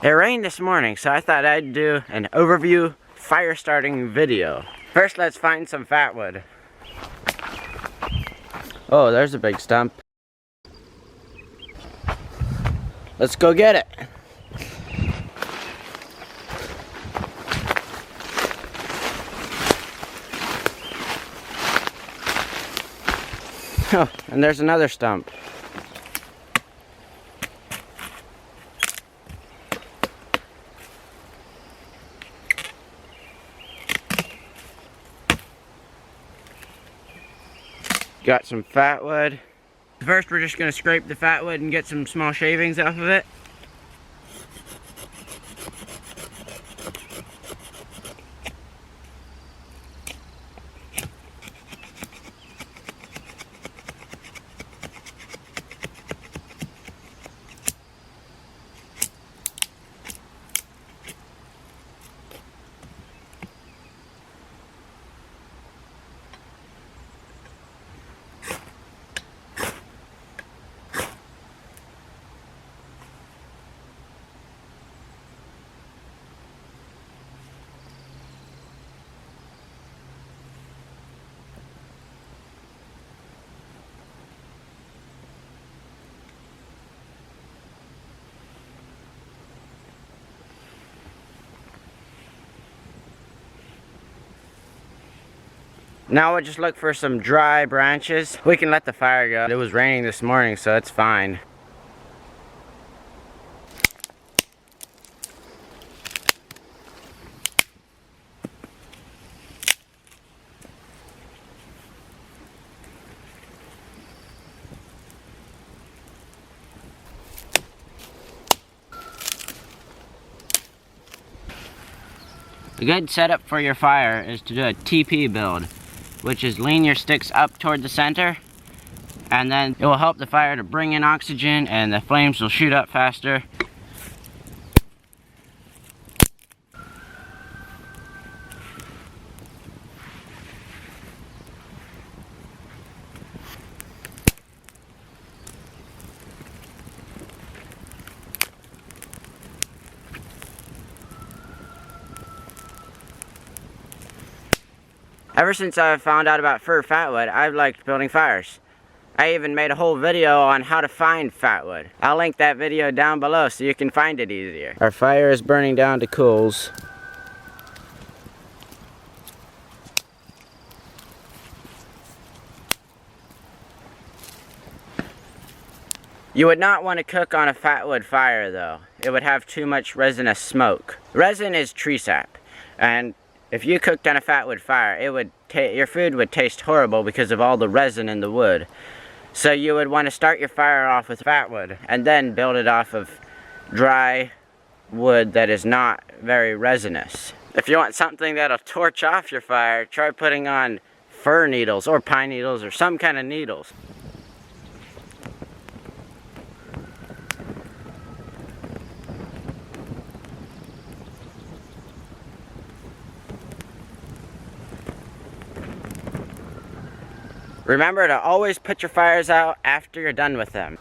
It rained this morning, so I thought I'd do an overview fire starting video. First, let's find some fatwood. Oh, there's a big stump. Let's go get it. Oh, and there's another stump. Got some fatwood. First, we're just going to scrape the fatwood and get some small shavings off of it. Now we'll just look for some dry branches. We can let the fire go. It was raining this morning, so it's fine. A good setup for your fire is to do a TP build, which is lean your sticks up toward the center, and then it will help the fire to bring in oxygen and the flames will shoot up faster. Ever since I found out about fir fatwood, I've liked building fires. I even made a whole video on how to find fatwood. I'll link that video down below so you can find it easier. Our fire is burning down to coals. You would not want to cook on a fatwood fire though. It would have too much resinous smoke. Resin is tree sap, and if you cooked on a fatwood fire, your food would taste horrible because of all the resin in the wood. So you would want to start your fire off with fatwood and then build it off of dry wood that is not very resinous. If you want something that'll torch off your fire, try putting on fir needles or pine needles or some kind of needles. Remember to always put your fires out after you're done with them.